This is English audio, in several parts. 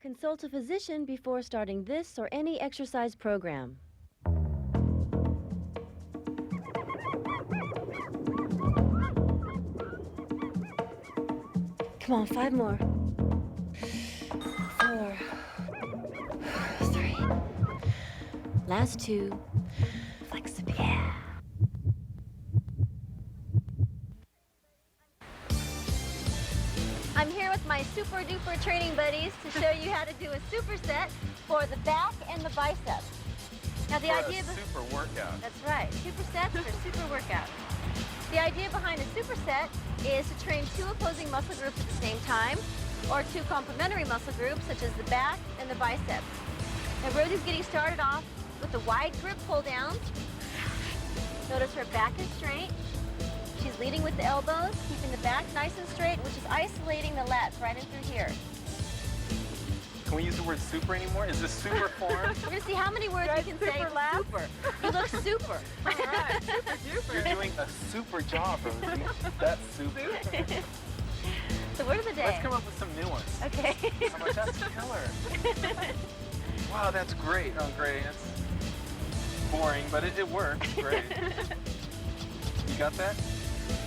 Consult a physician before starting this or any exercise program. Come on, 5 more. 4, 3. Last 2. Flex it, yeah. I'm here with my super duper training buddies to show you how to do a superset for the back and the bicep. Now the idea of a super workout. That's right, supersets for super workout. The idea behind a superset is to train 2 opposing muscle groups at the same time, or 2 complementary muscle groups such as the back and the bicep. Now Rosie's getting started off with the wide grip pull down. Notice her back is straight. She's leading with the elbows, keeping the back nice and straight, which is isolating the lats right in through here. Can we use the word super anymore? Is this super form? We're going to see how many words we can say super. You look super. All right, super duper. You're doing a super job, Rosie. That's super. So word of the day. Let's come up with some new ones. Okay. How about that's killer? Wow, that's great. Oh, great. It's boring, but it works. Great. You got that?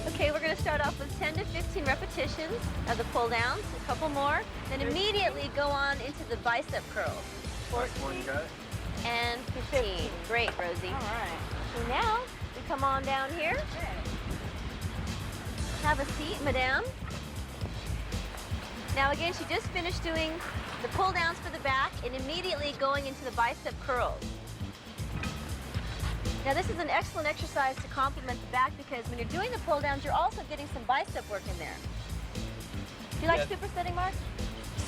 Okay, we're going to start off with 10 to 15 repetitions of the pull downs, a couple more, then immediately go on into the bicep curls. 14, you got it? And 15. Great, Rosie. All right. So now we come on down here. Okay. Have a seat, madame. Now again, she just finished doing the pull downs for the back and immediately going into the bicep curls. Now this is an excellent exercise to complement the back because when you're doing the pull downs, you're also getting some bicep work in there. Do you like supersetting, Mark?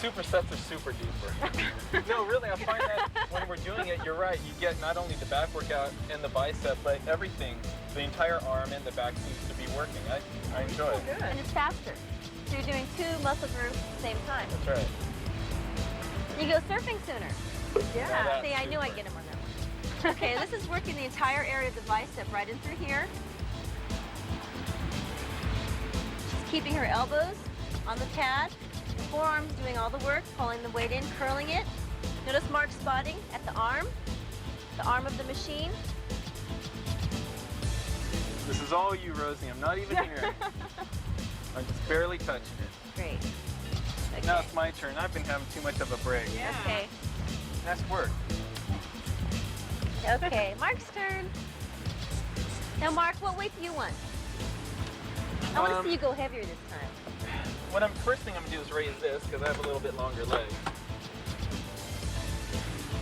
Supersets are super duper. No, really, I find that when we're doing it, you're right. You get not only the back workout and the bicep, but everything. The entire arm and the back seems to be working. I enjoy it. Good. And it's faster. So you're doing 2 muscle groups at the same time. That's right. You go surfing sooner. Yeah. See, I knew I'd get him on that one. Okay, this is working the entire area of the bicep right in through here. She's keeping her elbows on the pad, the forearms doing all the work, pulling the weight in, curling it. Notice Mark spotting at the arm of the machine. This is all you, Rosie. I'm not even here. I'm just barely touching it. Great. Okay. Now it's my turn. I've been having too much of a break. Yeah. Okay. Nice work. Okay, Mark's turn. Now, Mark, what weight do you want? I want to see you go heavier this time. First thing I'm going to do is raise this because I have a little bit longer legs.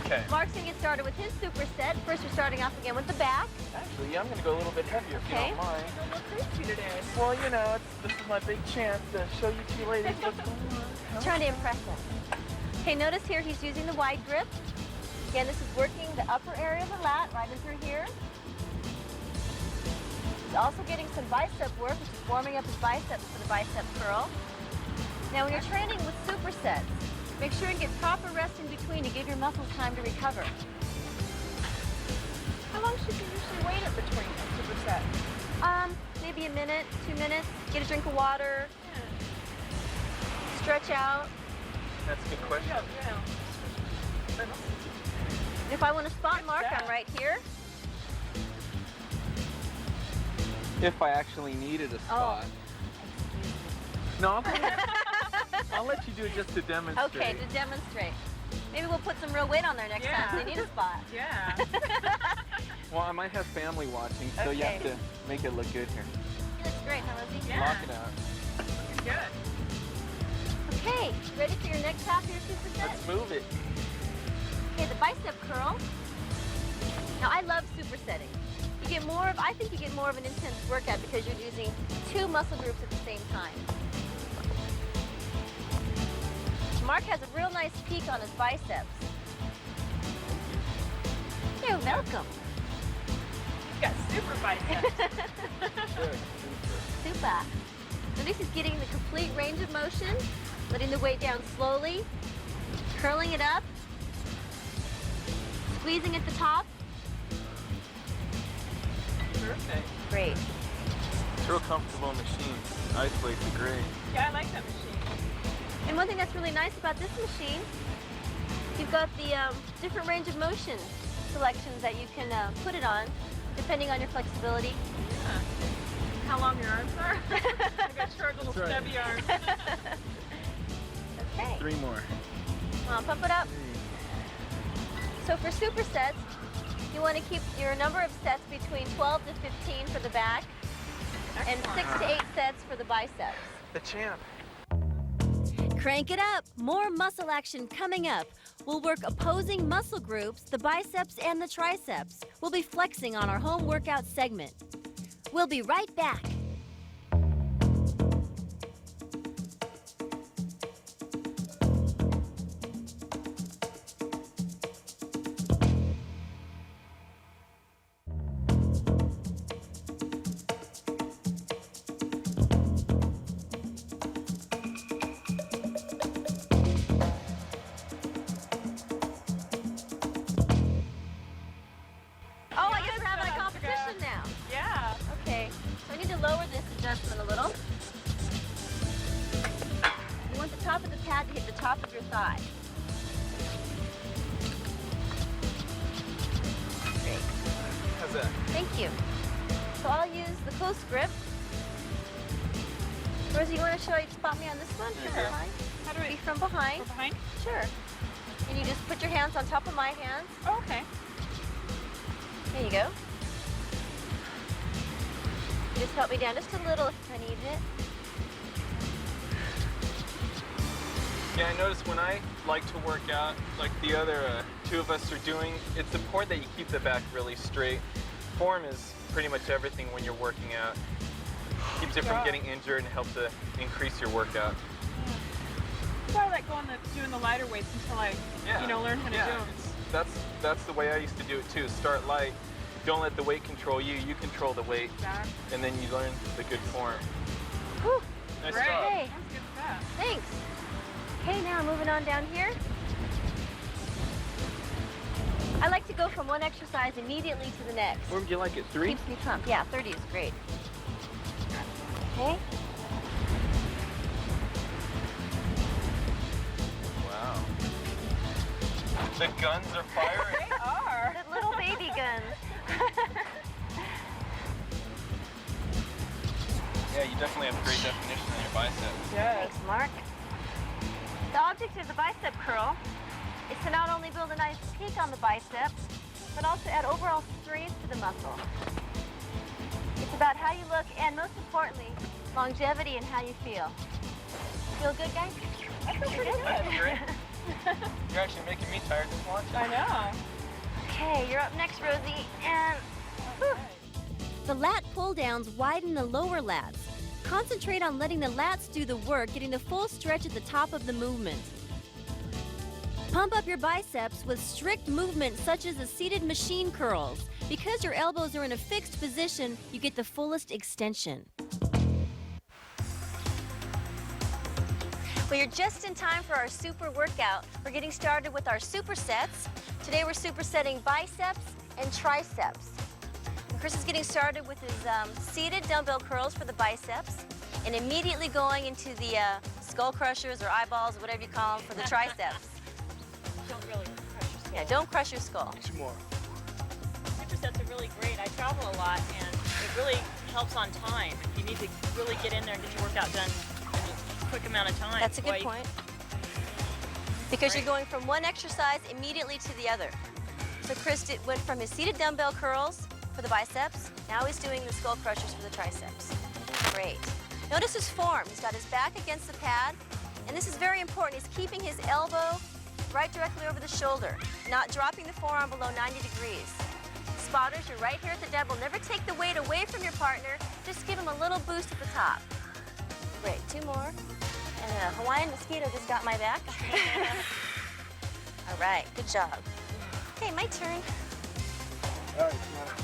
Okay. Mark's going to get started with his superset. First, we're starting off again with the back. Actually, yeah, I'm going to go a little bit heavier if you don't mind. You're a little crazy today. Well, you know, this is my big chance to show you 2 ladies what's going on. Trying to impress them. Okay, notice here he's using the wide grip. Again, this is working the upper area of the lat right in through here. He's also getting some bicep work, which is warming up his biceps for the bicep curl. Now, when you're training with supersets, make sure and get proper rest in between to give your muscles time to recover. How long should you usually wait in between a superset? Maybe a minute, 2 minutes. Get a drink of water. Stretch out. That's a good question. Yeah. If I want to spot Mark, I'm right here. If I actually needed a spot. No, I'll let you do it just to demonstrate. Okay, to demonstrate. Maybe we'll put some real weight on there next time so they need a spot. Yeah. Well, I might have family watching, so you have to make it look good here. He looks great, huh, Rosie? Yeah. Lock it out. Looking good. Okay, ready for your next half of your superset? Let's move it. Okay, the bicep curl. Now, I love supersetting. You get more of, I think you get more of an intense workout because you're using 2 muscle groups at the same time. Mark has a real nice peak on his biceps. You're welcome. You got super biceps. Good. Super. Notice he's getting the complete range of motion, letting the weight down slowly, curling it up, squeezing at the top. Perfect. Great. It's a real comfortable machine. Isolates it great. Yeah, I like that machine. And one thing that's really nice about this machine You've got the different range of motion selections that you can put it on, depending on your flexibility. Yeah. How long your arms are? I got short little That's right. stubby arms. Okay. 3 more. Come on, pump it up. So for supersets, you want to keep your number of sets between 12 to 15 for the back and 6 to 8 sets for the biceps. The champ. Crank it up! More muscle action coming up. We'll work opposing muscle groups, the biceps and the triceps. We'll be flexing on our home workout segment. We'll be right back. Oh, I guess we're having a competition now. Yeah. Okay, so I need to lower this adjustment a little. You want the top of the pad to hit the top of your thigh. Great, How's that? thank you. So I'll use the close grip. Rosie, you want to spot me on this one? There you From go. behind? How do Be I from behind. go behind? Sure. And you just put your hands on top of my hands. Oh, okay. There you go. You just help me down just a little if I need it. Yeah, I noticed when I like to work out, like the other 2 of us are doing, it's important that you keep the back really straight. Form is pretty much everything when you're working out. Keeps you from Yeah. getting injured and helps to increase your workout. So I like doing the lighter weights until I, learn how to do them. That's the way I used to do it too. Start light. Don't let the weight control you. You control the weight, Back. and then you learn the good form. Whew. Nice Great. job. Hey, That was good stuff. thanks. Okay, now moving on down here. I like to go from one exercise immediately to the next. Where would you like it? 3? Keeps me pumped. Yeah, 30 is great. Okay. Wow. The guns are firing. They are. The little baby guns. Yeah, you definitely have great definition on your biceps. Yes. Thanks, Mark. The object of the bicep curl is to not only build a nice peak on the biceps, but also add overall strength to the muscle. It's about how you look and, most importantly, longevity and how you feel. Feel good, guys? I feel pretty That's good. great. You're actually making me tired just watching. I know. Okay, you're up next, Rosie. And whew. The lat pull downs widen the lower lats. Concentrate on letting the lats do the work, getting the full stretch at the top of the movement. Pump up your biceps with strict movements such as the seated machine curls. Because your elbows are in a fixed position, you get the fullest extension. Well, you're just in time for our super workout. We're getting started with our supersets. Today we're supersetting biceps and triceps. And Chris is getting started with his seated dumbbell curls for the biceps and immediately going into the skull crushers or eyeballs, whatever you call them, for the triceps. Don't really crush your skull. Yeah, don't crush your skull. 2 more. Supersets are really great. I travel a lot, and it really helps on time. If you need to really get in there and get your workout done in a quick amount of time. That's a good boy, point. Because Great. you're going from one exercise immediately to the other. So Chris went from his seated dumbbell curls for the biceps. Now he's doing the skull crushers for the triceps. Great. Notice his form. He's got his back against the pad. And this is very important. He's keeping his elbow right directly over the shoulder, not dropping the forearm below 90 degrees. Spotters, you're right here at the double. Never take the weight away from your partner. Just give him a little boost at the top. Great, 2 more. And a Hawaiian mosquito just got my back. All right, good job. Okay, my turn. All right, Kiana.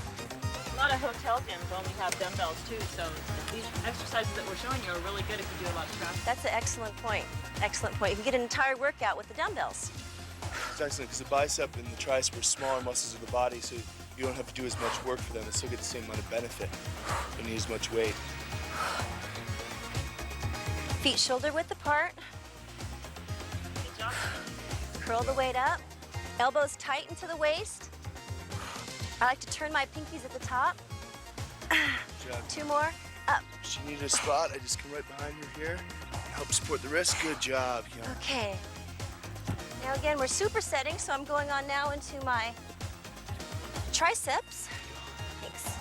A lot of hotel gyms only have dumbbells too, so these exercises that we're showing you are really good if you do a lot of traffic. That's an excellent point. Excellent point. You can get an entire workout with the dumbbells. It's excellent because the bicep and the tricep are smaller muscles of the body, so you don't have to do as much work for them and still get the same amount of benefit. You don't need as much weight. Feet shoulder width apart. Good job. Curl the weight up. Elbows tight into the waist. I like to turn my pinkies at the top. Good job. 2 more. Up. If you need a spot, I just come right behind you here. Help support the wrist. Good job, Kiana. Okay. Now again, we're supersetting, so I'm going on now into my triceps. Thanks.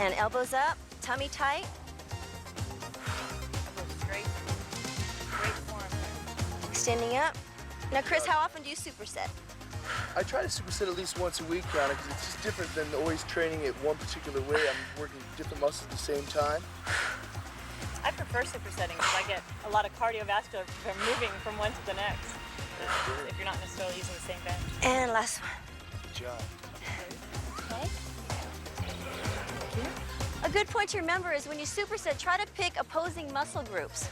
And elbows up, tummy tight. Elbows straight. Great form. Extending up. Now, Chris, how often do you superset? I try to superset at least once a week, Kiana, because it's just different than always training it one particular way. I'm working different muscles at the same time. I prefer supersetting because I get a lot of cardiovascular from moving from one to the next. If you're not necessarily using the same bench. And last one. Good job. Okay. A good point to remember is when you superset, try to pick opposing muscle groups.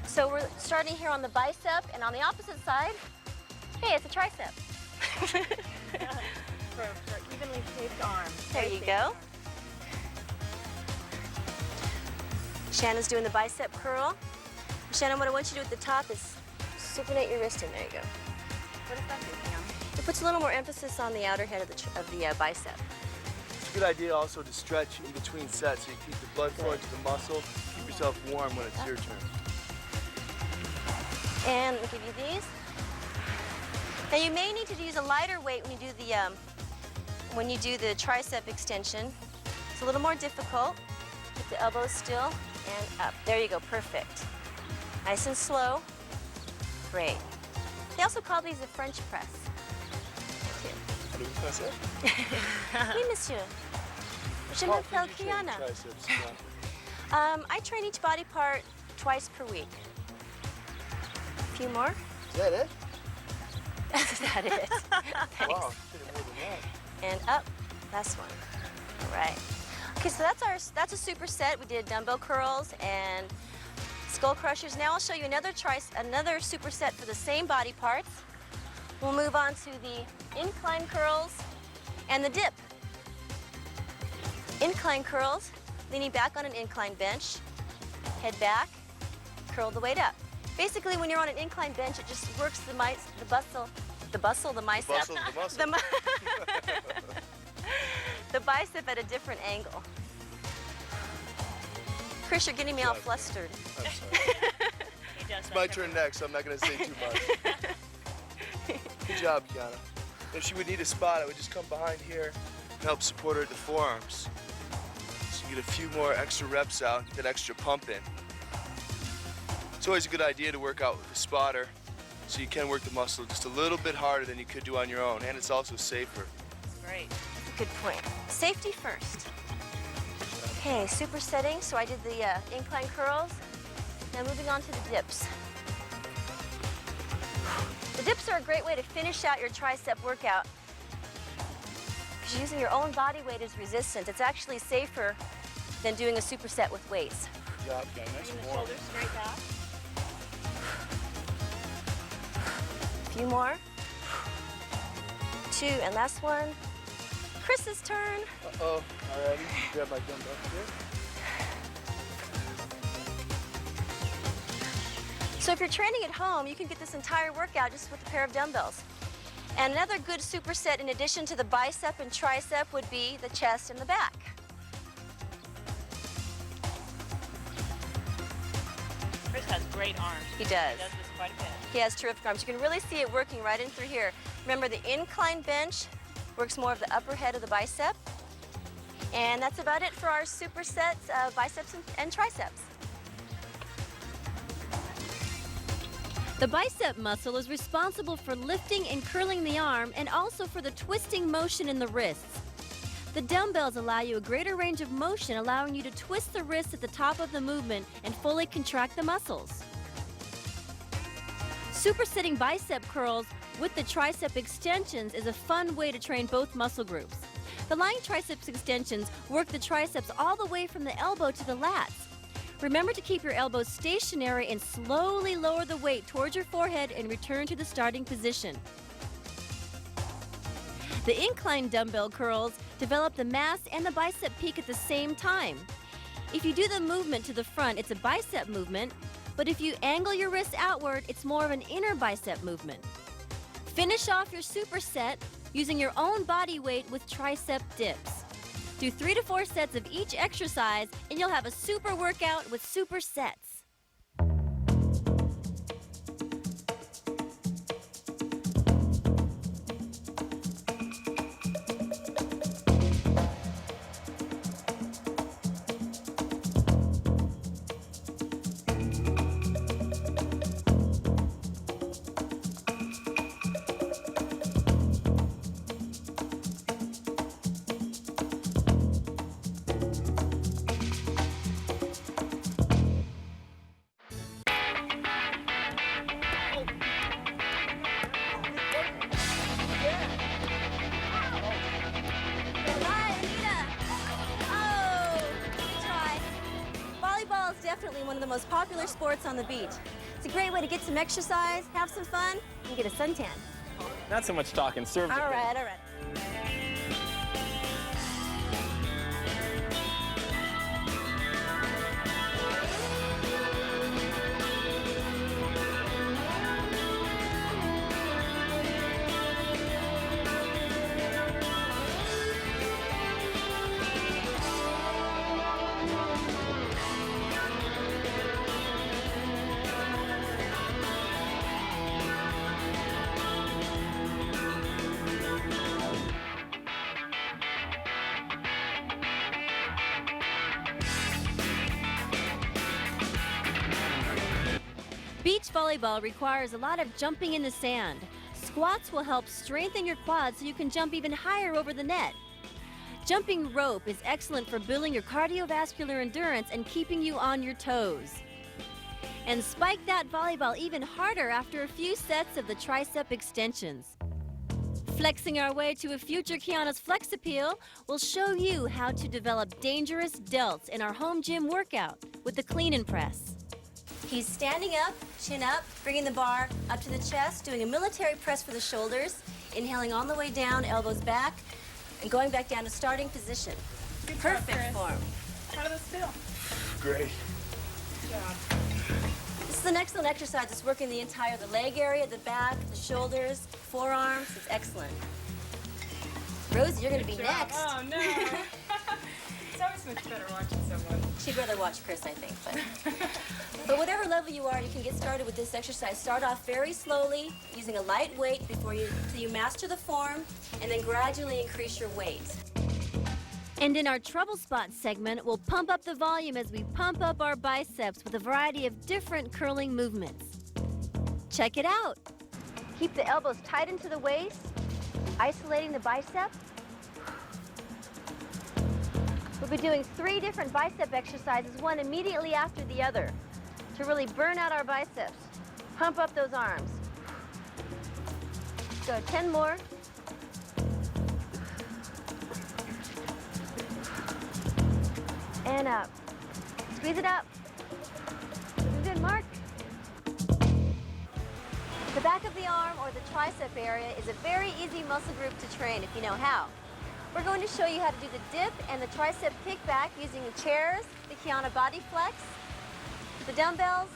So we're starting here on the bicep, and on the opposite side, hey, it's a tricep. For evenly shaped arms. There you go. Shannon's doing the bicep curl. Shannon, what I want you to do at the top is supinate your wrist in. There you go. What does that do, Kiana? It puts a little more emphasis on the outer head of the bicep. It's a good idea also to stretch in between sets so you keep the blood flowing to the muscle, keep yourself warm when it's your turn. And let me give you these. Now you may need to use a lighter weight when you do the tricep extension. It's a little more difficult. Keep the elbows still and up. There you go, perfect. Nice and slow. Great. They also call these a French press. What do we pass it? Oui, monsieur. Je How m'appelle often do you train Kiana. triceps, Kiana? I train each body part twice per week. A few more. Is that it? Is that it? Thanks. Wow, I did more than that. And up. Last one. All right. Okay, so that's a superset. We did dumbbell curls and skull crushers. Now I'll show you another superset for the same body parts. We'll move on to the incline curls and the dip. Incline curls, leaning back on an incline bench, head back, curl the weight up. Basically, when you're on an incline bench, it just works the bicep. The muscle, the muscle. The bicep at a different angle. Chris, you're getting me all flustered. I'm sorry. He does It's my turn next, so I'm not going to say too much. Good job, Kiana. If she would need a spot, I would just come behind here and help support her at the forearms. So you get a few more extra reps out, get that extra pump in. It's always a good idea to work out with a spotter so you can work the muscle just a little bit harder than you could do on your own, and it's also safer. Great. Good point. Safety first. Okay, supersetting. So I did the incline curls. Now moving on to the dips. The dips are a great way to finish out your tricep workout. Because using your own body weight as resistance, it's actually safer than doing a superset with weights. Good job, Kiana. Nice Bring and the warm. shoulders straight back. A few more. 2, and last one. Chris's turn. Uh-oh. Alrighty. Grab my dumbbell here. So if you're training at home, you can get this entire workout just with a pair of dumbbells. And another good superset in addition to the bicep and tricep would be the chest and the back. Chris has great arms. He does. He does this quite a bit. He has terrific arms. You can really see it working right in through here. Remember, the incline bench works more of the upper head of the bicep. And that's about it for our supersets of biceps and triceps. The bicep muscle is responsible for lifting and curling the arm and also for the twisting motion in the wrists. The dumbbells allow you a greater range of motion, allowing you to twist the wrists at the top of the movement and fully contract the muscles. Supersetting bicep curls with the tricep extensions is a fun way to train both muscle groups. The lying triceps extensions work the triceps all the way from the elbow to the lats. Remember to keep your elbows stationary and slowly lower the weight towards your forehead and return to the starting position. The incline dumbbell curls develop the mass and the bicep peak at the same time. If you do the movement to the front, it's a bicep movement, But if you angle your wrist outward, it's more of an inner bicep movement. Finish off your superset using your own body weight with tricep dips. Do 3 to 4 sets of each exercise, and you'll have a super workout with supersets. Definitely one of the most popular sports on the beach. It's a great way to get some exercise, have some fun, and get a suntan. Not so much talking, serve the All ball. right, all right. Beach volleyball requires a lot of jumping in the sand. Squats will help strengthen your quads so you can jump even higher over the net. Jumping rope is excellent for building your cardiovascular endurance and keeping you on your toes. And spike that volleyball even harder after a few sets of the tricep extensions. Flexing our way to a future Kiana's Flex Appeal will show you how to develop dangerous delts in our home gym workout with the clean and press. He's standing up, chin up, bringing the bar up to the chest, doing a military press for the shoulders, inhaling on the way down, elbows back, and going back down to starting position. Good job, Perfect Chris. form. How did this feel? Great. Good job. This is an excellent exercise. It's working the leg area, the back, the shoulders, forearms. It's excellent. Rosie, you're going to be Good job. next. Oh, no. It's always much better watching someone. She'd rather watch Chris, I think. But whatever level you are, you can get started with this exercise. Start off very slowly, using a light weight till you master the form, and then gradually increase your weight. And in our Trouble Spot segment, we'll pump up the volume as we pump up our biceps with a variety of different curling movements. Check it out. Keep the elbows tight into the waist, isolating the bicep. We'll be doing 3 different bicep exercises, one immediately after the other, to really burn out our biceps. Pump up those arms. Go 10 more. And up. Squeeze it up. Good, Mark. The back of the arm or the tricep area is a very easy muscle group to train if you know how. We're going to show you how to do the dip and the tricep kickback using the chairs, the Kiana body flex, the dumbbells,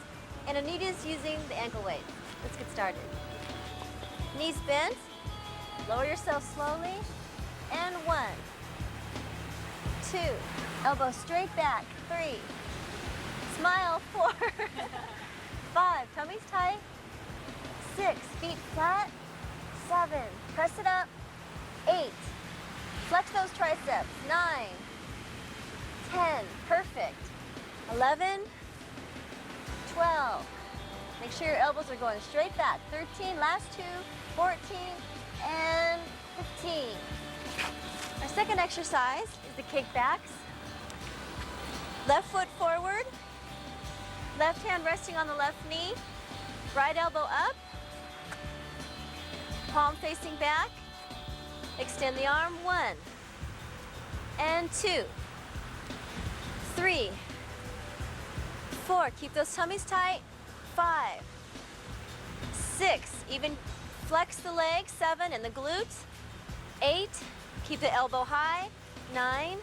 and Anita's using the ankle weight. Let's get started. Knees bent, lower yourself slowly, and 1, 2, elbow straight back, 3, smile, 4, 5, tummies tight, 6, feet flat, 7, press it up, 8, flex those triceps, 9, 10, perfect, 11, 12, make sure your elbows are going straight back, 13, last 2, 14, and 15. Our second exercise is the kickbacks. Left foot forward, left hand resting on the left knee, right elbow up, palm facing back, extend the arm, 1, and 2, 3, 4, keep those tummies tight, 5, 6, even flex the legs, 7, and the glutes, 8, keep the elbow high, 9,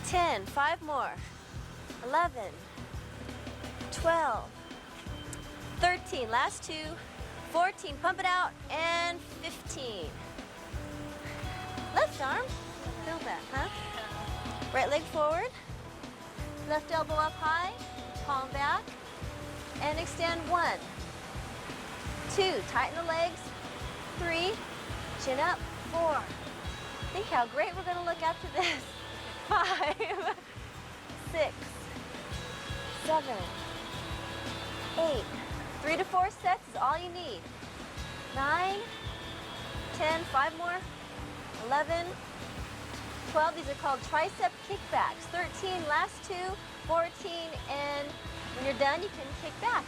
10, 5 more, 11, 12, 13, last 2, 14, pump it out, and 15. Left arm, feel that, huh? Right leg forward, left elbow up high, palm back, and extend 1, 2, tighten the legs, 3, chin up, 4. Think how great we're gonna look after this. 5, 6, 7, 8. 3 to 4 sets is all you need. 9, 10, 5 more, 11, 12. These are called tricep kickbacks. 13, last 2, 14, and when you're done, you can kick back.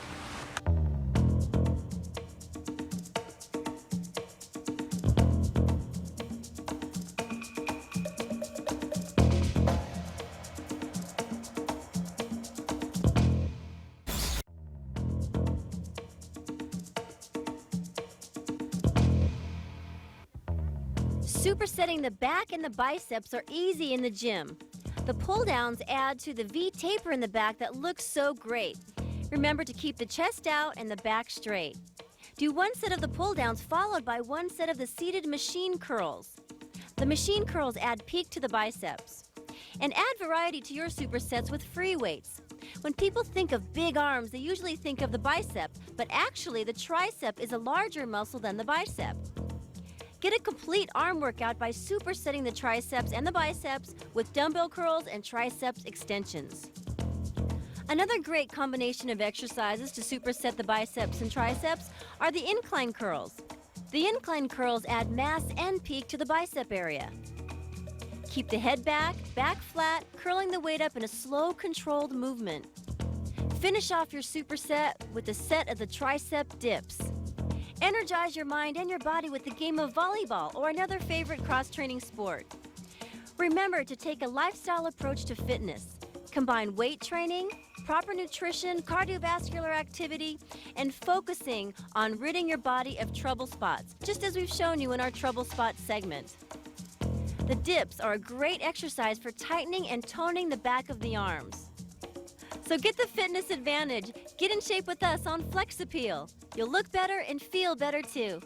Supersetting the back and the biceps are easy in the gym. The pull downs add to the V taper in the back that looks so great. Remember to keep the chest out and the back straight. Do 1 set of the pull downs followed by 1 set of the seated machine curls. The machine curls add peak to the biceps. And add variety to your supersets with free weights. When people think of big arms, they usually think of the bicep, but actually the tricep is a larger muscle than the bicep. Get a complete arm workout by supersetting the triceps and the biceps with dumbbell curls and triceps extensions. Another great combination of exercises to superset the biceps and triceps are the incline curls. The incline curls add mass and peak to the bicep area. Keep the head back, back flat, curling the weight up in a slow, controlled movement. Finish off your superset with a set of the tricep dips. Energize your mind and your body with the game of volleyball or another favorite cross-training sport. Remember to take a lifestyle approach to fitness. Combine weight training, proper nutrition, cardiovascular activity, and focusing on ridding your body of trouble spots, just as we've shown you in our trouble spots segment. The dips are a great exercise for tightening and toning the back of the arms. So get the fitness advantage. Get in shape with us on Flex Appeal. You'll look better and feel better too.